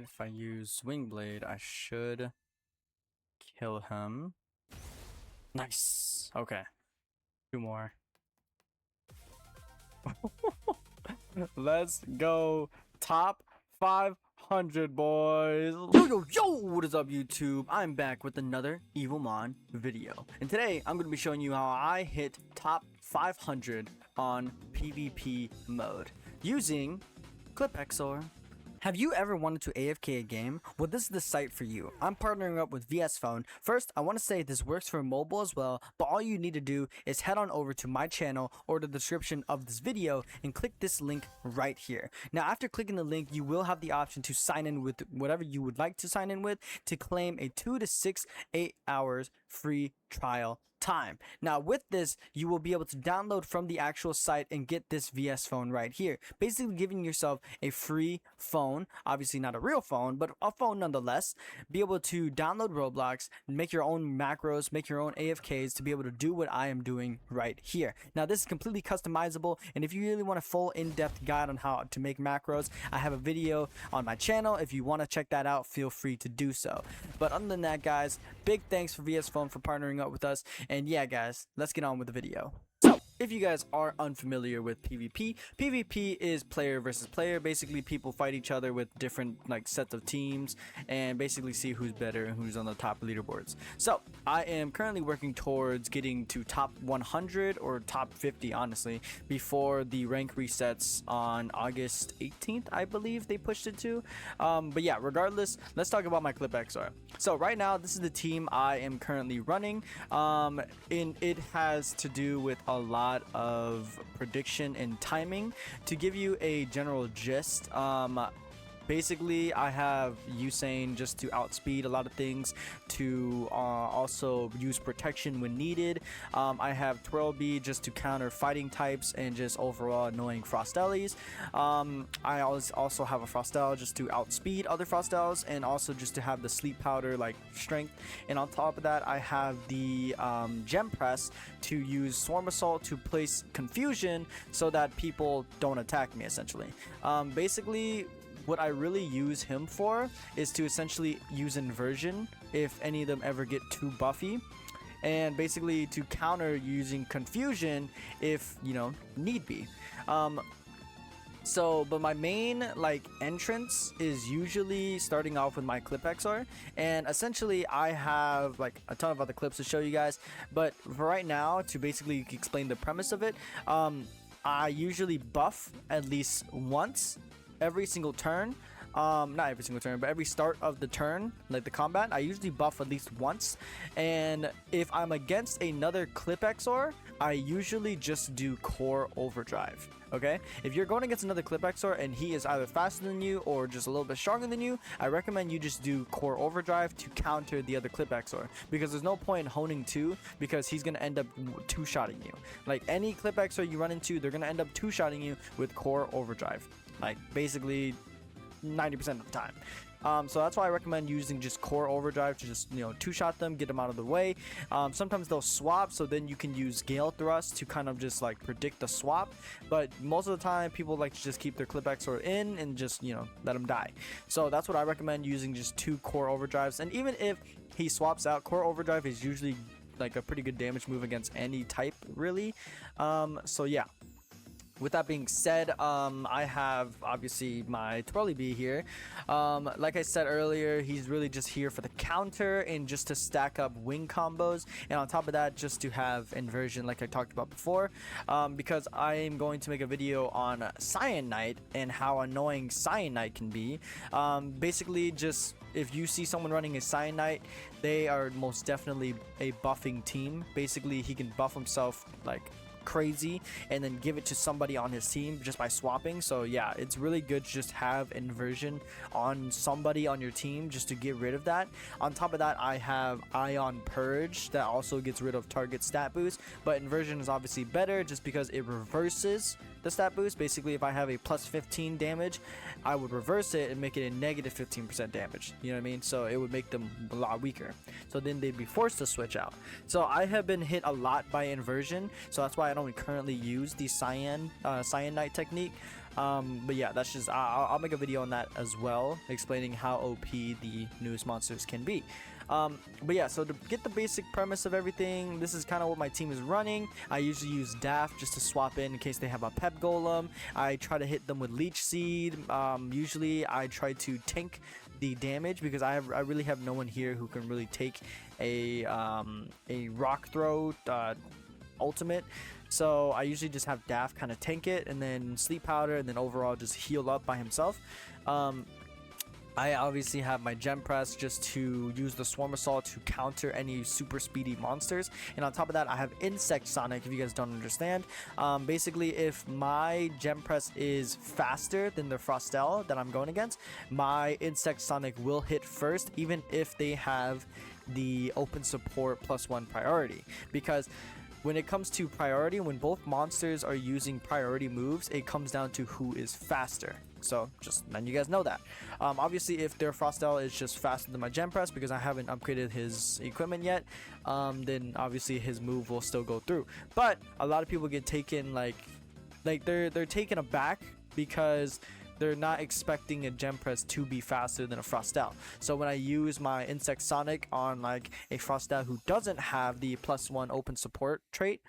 Alright, if I use Swing Blade, I should kill him. Nice. Okay. Two more. Let's go. Top 500, boys. Yo, what is up, YouTube? I'm back with another EVOMON video. And today, I'm going to be showing you how I hit top 500 on PvP mode using ClipXR. Have you ever wanted to AFK a game? Well, this is the site for you. I'm partnering up with VSPhone. First, I want to say this works for mobile as well, but all you need to do is head on over to my channel or the description of this video and click this link right here. Now, after clicking the link, you will have the option to sign in with whatever you would like to sign in with to claim a 2 to 8 hours free trial time. Now with this, you will be able to download from the actual site and get this VSPhone right here, basically giving yourself a free phone, obviously not a real phone, but a phone nonetheless. Be able to download Roblox, make your own macros, make your own AFKs to be able to do what I am doing right here. Now this is completely customizable, and if you really want a full in-depth guide on how to make macros, I have a video on my channel. If you want to check that out, feel free to do so. But other than that, guys, big thanks for VSPhone for partnering up with us. And yeah, guys, let's get on with the video. So, if you guys are unfamiliar with PvP, PvP is player versus player. Basically, people fight each other with different sets of teams and basically see who's better and who's on the top leaderboards. So, I am currently working towards getting to top 100 or top 50, honestly, before the rank resets on August 18th, I believe they pushed it to. But yeah, regardless, let's talk about my ClipXR. So, right now, this is the team I am currently running. And it has to do with a lot of prediction and timing. To give you a general gist, basically I have Usain just to outspeed a lot of things, to also use protection when needed. I have Twirlbee just to counter fighting types and just overall annoying Frostellis. I also have a Frostel just to outspeed other Frostels, and also just to have the sleep powder like strength. And on top of that, I have the Gem Press to use Swarm Assault to place confusion so that people don't attack me, essentially. Basically, what I really use him for is to essentially use inversion if any of them ever get too buffy, and basically to counter using confusion if, you know, need be. But my main entrance is usually starting off with my ClipXR, and essentially I have a ton of other clips to show you guys, but for right now, to basically explain the premise of it, I usually buff at least once every single turn. Not every single turn, but every start of the turn, like the combat, I usually buff at least once. And if I'm against another ClipXR, I usually just do Core Overdrive. Okay, if you're going against another ClipXR and he is either faster than you or just a little bit stronger than you, I recommend you just do Core Overdrive to counter the other ClipXR, because there's no point in honing 2, because he's going to end up two-shotting you. Like any ClipXR you run into, they're going to end up two-shotting you with Core Overdrive, basically 90% of the time. So that's why I recommend using just Core Overdrive to just, two-shot them, get them out of the way. Sometimes they'll swap, so then you can use Gale Thrust to kind of just predict the swap. But most of the time, people like to just keep their ClipXR in and just, let them die. So that's what I recommend, using just 2 Core Overdrives. And even if he swaps out, Core Overdrive is usually a pretty good damage move against any type, really. So yeah. With that being said, I have obviously my Twirlbee here. Like I said earlier, he's really just here for the counter and just to stack up wing combos, and on top of that, just to have inversion like I talked about before, because I am going to make a video on Cyan Knight and how annoying Cyan Knight can be. Basically, just if you see someone running a Cyan Knight, they are most definitely a buffing team. Basically, he can buff himself crazy and then give it to somebody on his team just by swapping. So yeah, it's really good to just have inversion on somebody on your team just to get rid of that. On top of that, I have Ion Purge that also gets rid of target stat boost, but inversion is obviously better just because it reverses the stat boost. Basically, if I have a plus 15 damage, I would reverse it and make it a negative 15% damage. You know what I mean? So it would make them a lot weaker. So then they'd be forced to switch out. So I have been hit a lot by inversion. So that's why I don't currently use the Cyan Knight technique. But yeah, that's just I'll make a video on that as well, explaining how OP the newest monsters can be. But yeah, so to get the basic premise of everything, this is kind of what my team is running. I usually use Daft just to swap in case they have a Pep Golem. I try to hit them with Leech Seed. Usually I try to tank the damage because I really have no one here who can really take a Rock Throw ultimate. So I usually just have Daft kind of tank it, and then Sleep Powder, and then overall just heal up by himself. I obviously have my Gem Press just to use the Swarm Assault to counter any super speedy monsters. And on top of that, I have Insect Sonic, if you guys don't understand. Basically, if my Gem Press is faster than the Frostel that I'm going against, my Insect Sonic will hit first, even if they have the open support +1 priority. Because when it comes to priority, when both monsters are using priority moves, it comes down to who is faster. So just letting you guys know that. Obviously, if their Frostel is just faster than my Gem Press because I haven't upgraded his equipment yet, then obviously his move will still go through. But a lot of people get taken like they're taken aback because they're not expecting a Gem Press to be faster than a Frostel. So when I use my Insect Sonic on like a Frostel who doesn't have the +1 open support trait,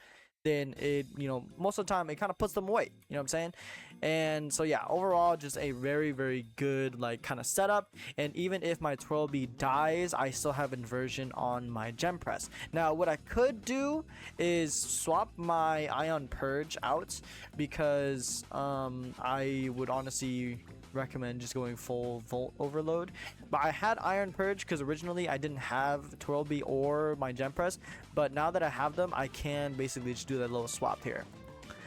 then it, most of the time it kind of puts them away, you know what I'm saying? And so yeah, overall just a very, very good like kind of setup. And even if my Twirlbee dies, I still have inversion on my Gem Press. Now what I could do is swap my Ion Purge out, because I would honestly recommend just going full Volt Overload. But I had Iron Purge because originally I didn't have Twirlbee or my Gem Press, but now that I have them, I can basically just do that little swap here.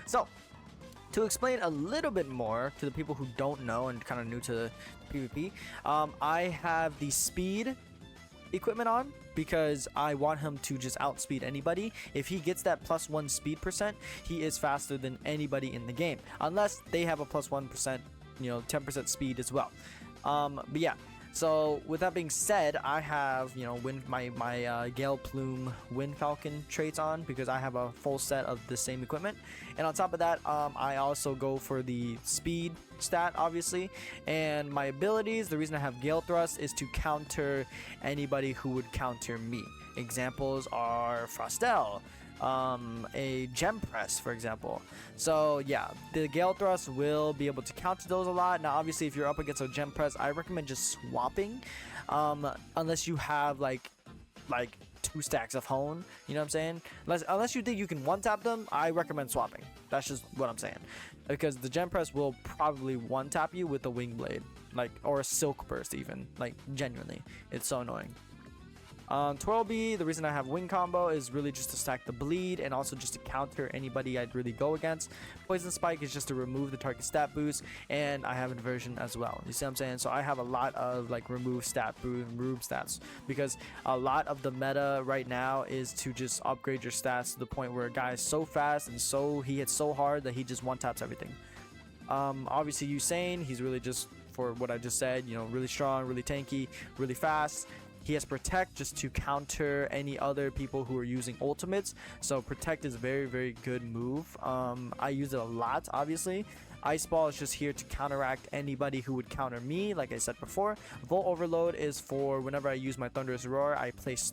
So to explain a little bit more to the people who don't know and kind of new to PvP, I have the speed equipment on because I want him to just outspeed anybody. If he gets that +1 speed percent, he is faster than anybody in the game, unless they have a +1%, 10% speed as well. But yeah, so with that being said, I have my Gale Plume Wind Falcon traits on because I have a full set of the same equipment. And on top of that, I also go for the speed stat, obviously. And my abilities, the reason I have Gale Thrust is to counter anybody who would counter me. Examples are Frostel, a Gem Press, for example. So yeah, the Gale Thrust will be able to counter those a lot. Now obviously if you're up against a Gem Press, I recommend just swapping, unless you have like 2 stacks of Hone, you know what I'm saying? Unless you think you can one-tap them, I recommend swapping. That's just what I'm saying, because the Gem Press will probably one-tap you with a Wing Blade, or a Silk Burst even, genuinely, it's so annoying. Twirlbee, the reason I have Wing Combo is really just to stack the bleed and also just to counter anybody I'd really go against. Poison Spike is just to remove the target stat boost, and I have inversion as well. You see what I'm saying? So I have a lot of remove stat boost, remove stats, because a lot of the meta right now is to just upgrade your stats to the point where a guy is so fast and he hits so hard that he just one-taps everything. Obviously Usain, he's really just for what I just said, really strong, really tanky, really fast. He has Protect just to counter any other people who are using ultimates. So Protect is a very, very good move. I use it a lot, obviously. Ice Ball is just here to counteract anybody who would counter me, like I said before. Volt Overload is for whenever I use my Thunderous Roar, I place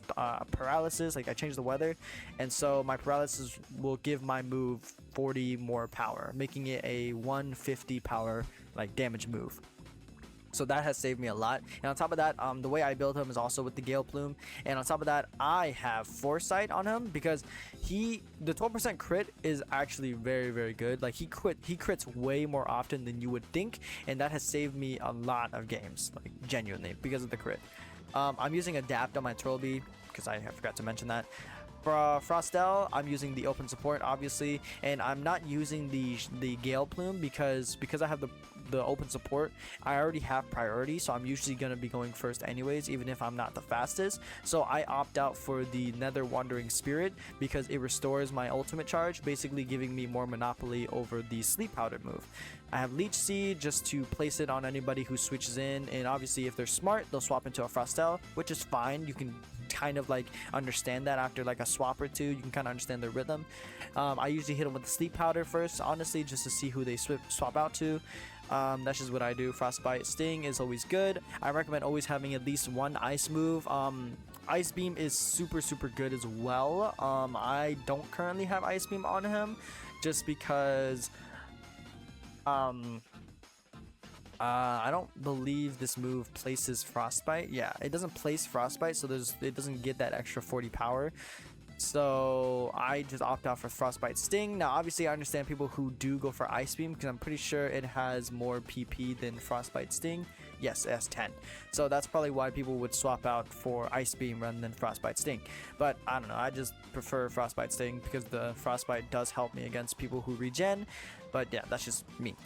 Paralysis, I change the weather. And so my Paralysis will give my move 40 more power, making it a 150 power damage move. So that has saved me a lot. And on top of that, the way I build him is also with the Gale Plume. And on top of that, I have Foresight on him because the 12% crit is actually very, very good. He crits way more often than you would think, and that has saved me a lot of games, genuinely, because of the crit. I'm using Adapt on my Twirlbee because I forgot to mention that. For Frostel, I'm using the open support, obviously, and I'm not using the Gale Plume because I have the open support. I already have priority, so I'm usually going to be going first anyways, even if I'm not the fastest. So I opt out for the Nether Wandering Spirit because it restores my ultimate charge, basically giving me more monopoly over the Sleep Powder move. I have Leech Seed just to place it on anybody who switches in, and obviously if they're smart, they'll swap into a Frostel, which is fine. You can kind of like understand that after like a swap or two. You can kind of understand the rhythm. I usually hit them with the sleep powder first, honestly, just to see who they swap out to. That's just what I do. Frostbite, Sting is always good. I recommend always having at least one ice move. Ice Beam is super good as well. I don't currently have Ice Beam on him just because I don't believe this move places Frostbite. Yeah, it doesn't place Frostbite, so it doesn't get that extra 40 power. So I just opt out for Frostbite Sting. Now obviously I understand people who do go for Ice Beam because I'm pretty sure it has more PP than Frostbite Sting. Yes, it has 10. So that's probably why people would swap out for Ice Beam rather than Frostbite Sting. But I don't know, I just prefer Frostbite Sting because the Frostbite does help me against people who regen. But yeah, that's just me.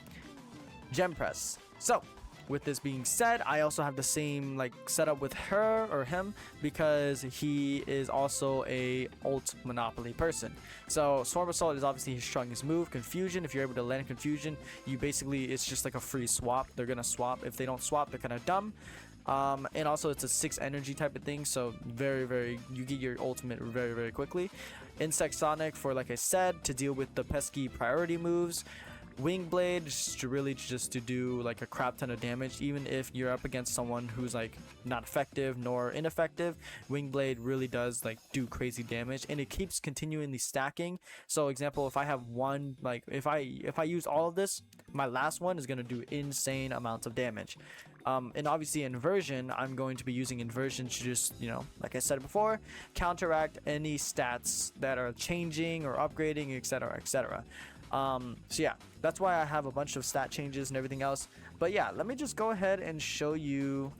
Gem Press. So with this being said, I also have the same like setup with her or him because he is also a ult Monopoly person. So Swarm Assault is obviously his strongest move. Confusion, if you're able to land Confusion, you basically, it's just like a free swap. They're gonna swap. If they don't swap, they're kind of dumb. And also it's a 6 energy type of thing, so very you get your ultimate very quickly. Insect Sonic for, like I said, to deal with the pesky priority moves. Wing Blade just to do like a crap ton of damage. Even if you're up against someone who's like not effective nor ineffective, Wing Blade really does like do crazy damage, and it keeps continually stacking. So example, if I have one, like if I use all of this, my last one is going to do insane amounts of damage. And obviously Inversion, I'm going to be using Inversion to just, you know, like I said before, counteract any stats that are changing or upgrading, etc. So yeah, that's why I have a bunch of stat changes and everything else. But yeah, let me just go ahead and show you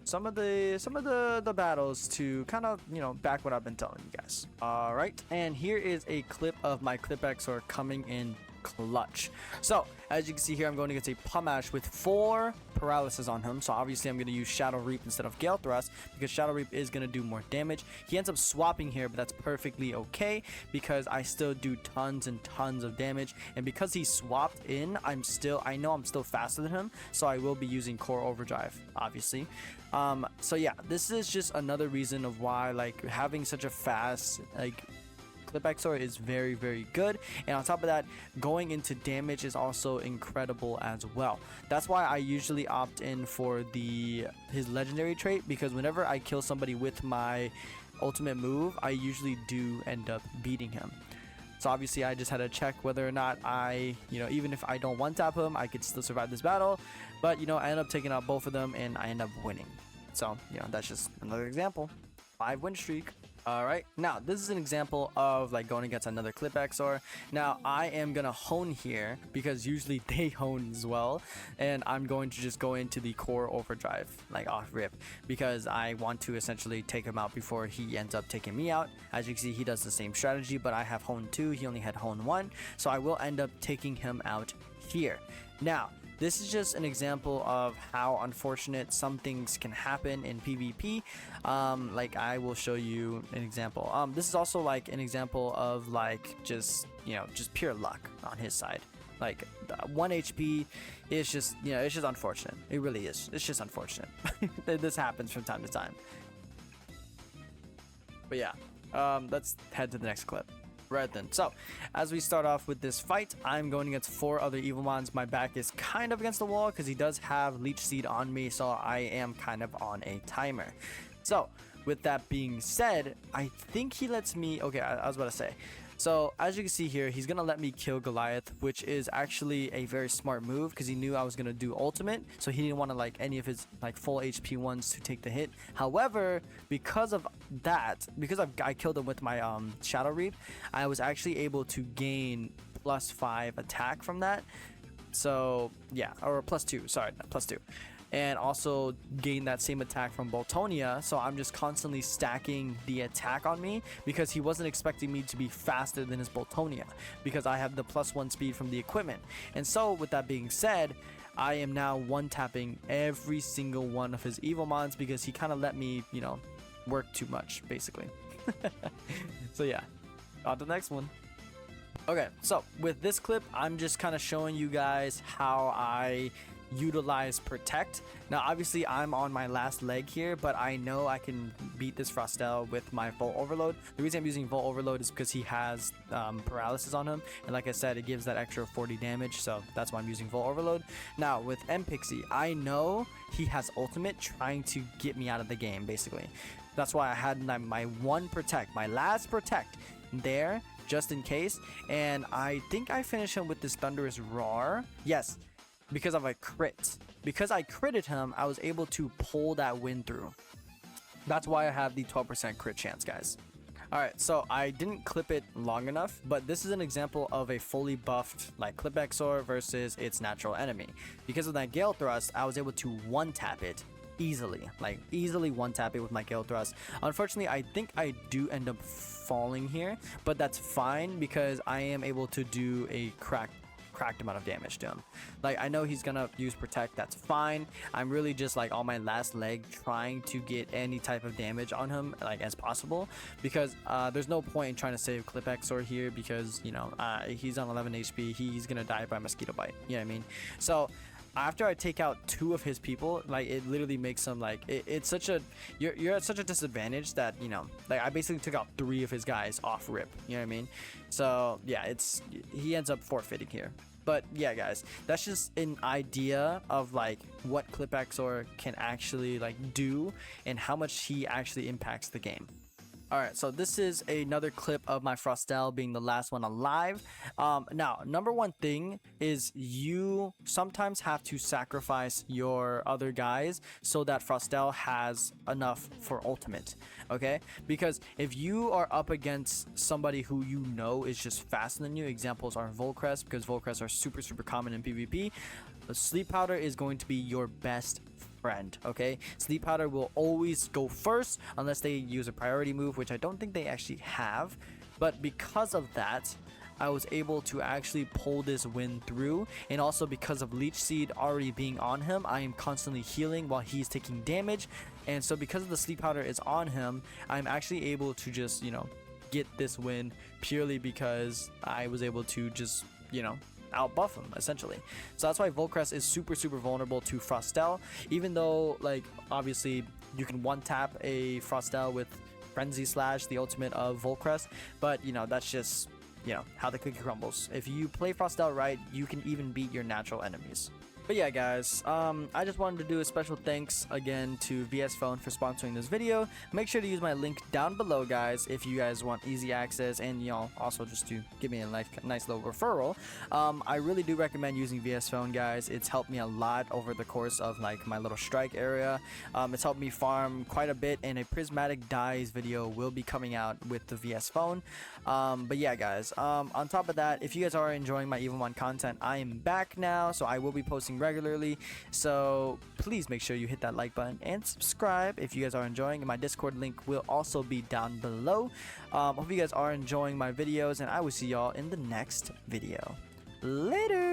some of the battles to kind of, you know, back what I've been telling you guys. All right, and here is a clip of my Clip XR coming in clutch. So as you can see here, I'm going against a Pumash with 4 paralysis on him. So obviously I'm going to use Shadow Reap instead of Gale Thrust because Shadow Reap is going to do more damage. He ends up swapping here, but that's perfectly okay because I still do tons and tons of damage. And because he swapped in, I know I'm still faster than him, so I will be using Core Overdrive, obviously. So yeah, this is just another reason of why like having such a fast like Clip XR is very good, and on top of that, going into damage is also incredible as well. That's why I usually opt in for his legendary trait, because whenever I kill somebody with my ultimate move, I usually do end up beating him. So obviously I just had to check whether or not even if I don't one tap him, I could still survive this battle. But I end up taking out both of them and I end up winning. So that's just another example. 5 win streak. Alright, now this is an example of like going against another Clip XR. Now I am gonna hone here because usually they hone as well, and I'm going to just go into the Core Overdrive like off rip because I want to essentially take him out before he ends up taking me out. As you can see, he does the same strategy, but I have hone 2, he only had hone 1, so I will end up taking him out here. Now this is just an example of how unfortunate some things can happen in PvP. Like I will show you an example. This is also like an example of like just pure luck on his side. Like 1 HP is just it's just unfortunate. It really is. It's just unfortunate. This happens from time to time. But yeah, let's head to the next clip. Right then, so as we start off with this fight, I'm going against 4 other EVOMONs. My back is kind of against the wall because he does have Leech Seed on me, so I am kind of on a timer. So with that being said, I think he lets me, okay, I was about to say, so as you can see here, he's gonna let me kill Goliath, which is actually a very smart move because he knew I was gonna do ultimate, so he didn't want to like any of his like full HP ones to take the hit. However, because of that, because I killed him with my Shadow Reap, I was actually able to gain +5 attack from that. So yeah, or +2, sorry, +2. And also gain that same attack from Boltonia, so I'm just constantly stacking the attack on me because he wasn't expecting me to be faster than his Boltonia because I have the +1 speed from the equipment. And so with that being said, I am now one-tapping every single one of his EVOMONs because he kind of let me, work too much, basically. So yeah, on to the next one. Okay, so with this clip, I'm just kind of showing you guys how I utilize protect. Now obviously I'm on my last leg here, but I know I can beat this Frostel with my Volt Overload. The reason I'm using Volt Overload is because he has paralysis on him, and like I said, it gives that extra 40 damage, so that's why I'm using Volt Overload. Now with M Pixie, I know he has ultimate trying to get me out of the game basically. That's why I had my one protect, my last protect there just in case, and I think I finished him with this Thunderous Roar. Yes, because of a crit. Because I critted him, I was able to pull that win through. That's why I have the 12% crit chance, guys. Alright, so I didn't clip it long enough, but this is an example of a fully buffed like Clip Exor versus its natural enemy. Because of that Gale Thrust, I was able to one-tap it easily. Like, easily one-tap it with my Gale Thrust. Unfortunately, I think I do end up falling here, but that's fine because I am able to do a cracked amount of damage to him. Like, I know he's gonna use protect, that's fine. I'm really just like on my last leg trying to get any type of damage on him like as possible, because there's no point in trying to save Clip Exor here because, you know, he's on 11 HP, he's gonna die by mosquito bite, you know what I mean? So after I take out 2 of his people, like, it literally makes him like it's such a you're at such a disadvantage that, you know, like, I basically took out 3 of his guys off rip, you know what I mean? So yeah, he ends up forfeiting here. But yeah, guys, that's just an idea of like what Clip Exor can actually like do and how much he actually impacts the game. Alright, so this is another clip of my Frostel being the last one alive. Now, number one thing is you sometimes have to sacrifice your other guys so that Frostel has enough for ultimate, okay? Because if you are up against somebody who you know is just faster than you, examples are Volcrest, because Volcrests are super common in PvP, Sleep Powder is going to be your best friend, okay? Sleep Powder will always go first unless they use a priority move, which I don't think they actually have. But because of that, I was able to actually pull this win through, and also because of Leech Seed already being on him, I am constantly healing while he's taking damage, and so because of the Sleep Powder is on him, I'm actually able to just, you know, get this win purely because I was able to just, you know, outbuff him essentially. So that's why Volcrest is super vulnerable to Frostel, even though, like, obviously you can one tap a Frostel with Frenzy Slash, the ultimate of Volcrest, but you know, that's just, you know, how the cookie crumbles. If you play Frostel right, you can even beat your natural enemies. But yeah, guys, I just wanted to do a special thanks again to VS Phone for sponsoring this video. Make sure to use my link down below, guys, if you guys want easy access, and, you know, also just to give me a nice little referral. I really do recommend using VS Phone, guys. It's helped me a lot over the course of like my little strike area. It's helped me farm quite a bit, and a prismatic dyes video will be coming out with the VS Phone. But yeah, guys, on top of that, if you guys are enjoying my EVOMON content, I am back now, so I will be posting regularly, so please make sure you hit that like button and subscribe if you guys are enjoying, and my Discord link will also be down below. Hope you guys are enjoying my videos, and I will see y'all in the next video. Later.